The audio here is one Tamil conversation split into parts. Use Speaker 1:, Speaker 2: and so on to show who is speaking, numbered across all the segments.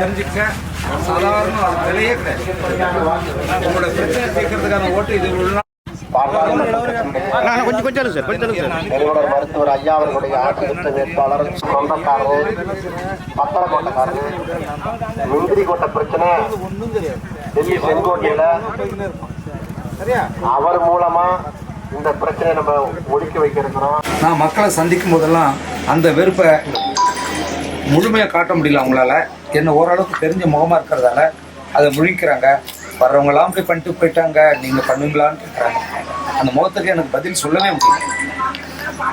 Speaker 1: தெரிஞ்சுக்க சாதாரண விலையே கிடையாது. உங்களோட பிரச்சனை தீர்க்கறதுக்கான ஓட்டு இது
Speaker 2: நிறுவனர் மருத்துவர் ஐயா அவர்களுடைய ஆட்சி வேட்பாளர் சொந்தக்காரர் பத்தரக்கோட்டக்காரர் முந்திரி கோட்டை பிரச்சனை டெல்லி செங்கோட்டையில அவர் மூலமா இந்த பிரச்சனையை நம்ம ஒதுக்கி வைக்கிறோம்.
Speaker 1: நான் மக்களை சந்திக்கும் போதெல்லாம் அந்த வெறுப்பை முழுமையாக காட்ட முடியல. அவங்களால என்ன ஓரளவுக்கு தெரிஞ்ச முகமாக இருக்கிறதால அதை முழிக்கிறாங்க. வர்றவங்களாம் அப்படி பண்ணிட்டு போயிட்டாங்க, நீங்கள் பண்ணுவீங்களான்னு கேட்குறாங்க. அந்த முகத்துக்கு எனக்கு பதில் சொல்லவே முடியல.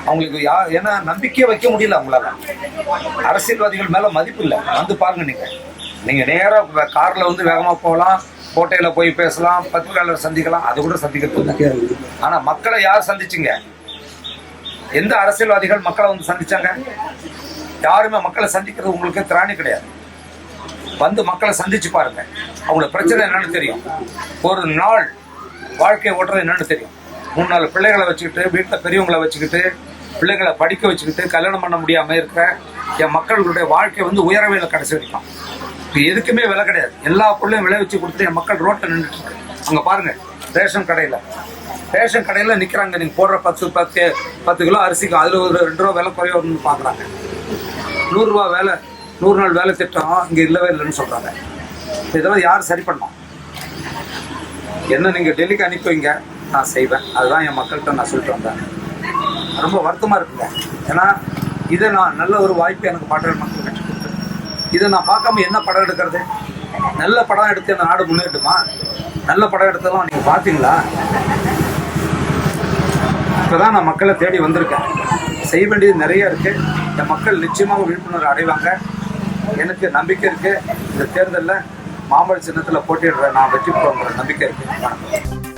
Speaker 1: அவங்களுக்கு ஏன்னா நம்பிக்கையை வைக்க முடியல. அவங்களால அரசியல்வாதிகள் மேலே மதிப்பு இல்லை. வந்து பாருங்க, நீங்கள் நேராக காரில் வந்து வேகமாக போகலாம், கோட்டையில் போய் பேசலாம், பத்திரிகையாளர் சந்திக்கலாம், அது கூட சந்திக்கிறது. ஆனால் மக்களை யார் சந்திச்சிங்க? எந்த அரசியல்வாதிகள் மக்களை வந்து சந்திச்சாங்க? யாருமே மக்களை சந்திக்கிறது உங்களுக்கு திராணி கிடையாது. வந்து மக்களை சந்திச்சு பாருங்க, அவங்களோட பிரச்சனை என்னன்னு தெரியும். ஒரு நாள் வாழ்க்கையை ஓட்டுறது என்னன்னு தெரியும். 3-4 பிள்ளைகளை வச்சுக்கிட்டு, வீட்டில் பெரியவங்களை வச்சுக்கிட்டு, பிள்ளைகளை படிக்க வச்சுக்கிட்டு, கல்யாணம் பண்ண முடியாமல் இருக்க என் மக்களுடைய வாழ்க்கை வந்து உயரவே இல்லை. கடைசி வரைக்கும் இப்போ எதுக்குமே விலை கிடையாது. எல்லா பொருளையும் விலை வச்சு கொடுத்துட்டு என் மக்கள் ரோட்டில் நின்றுட்டு இருக்கு. அங்கே பாருங்க, ரேஷன் கடையில் நிற்கிறாங்க. நீங்கள் போடுற 10 கிலோ அரிசிக்கும் அதில் ஒரு 2 ரூபா விலை குறைய வரும்னு பார்க்குறாங்க. 100 ரூபா வேலை, 100 நாள் வேலை திட்டம் இங்கே இல்லவே இல்லைன்னு சொல்கிறாங்க. இதெல்லாம் யார் சரி பண்ணோம்? என்ன நீங்கள் டெல்லிக்கு அனுப்பி வைங்க, நான் செய்வேன். அதுதான் என் மக்கள்கிட்ட நான் சொல்லிட்டு வந்தேன். ரொம்ப வருத்தமாக இருக்குங்க. ஏன்னா இதை நான் நல்ல ஒரு வாய்ப்பு எனக்கு பாட்டுற மக்கள் கற்றுக் கொடுத்தேன். இதை நான் பார்க்காம என்ன படம் எடுக்கிறது? நல்ல படம் எடுத்து இந்த நாடு முன்னேற்றுமா? நல்ல படம் எடுத்ததெல்லாம் நீங்கள் பார்த்தீங்களா? இப்போ தான் நான் மக்களை தேடி வந்திருக்கேன். செய்ய வேண்டியது நிறைய இருக்குது. என் மக்கள் நிச்சயமாக விழிப்புணர்வு அடைவாங்க. எனக்கு நம்பிக்கை இருக்குது. இந்த தேர்தலில் மாம்பழ சின்னத்தில் போட்டியிடுற நான் வெற்றி பெறுவேங்கிற நம்பிக்கை இருக்குது. வணக்கம்.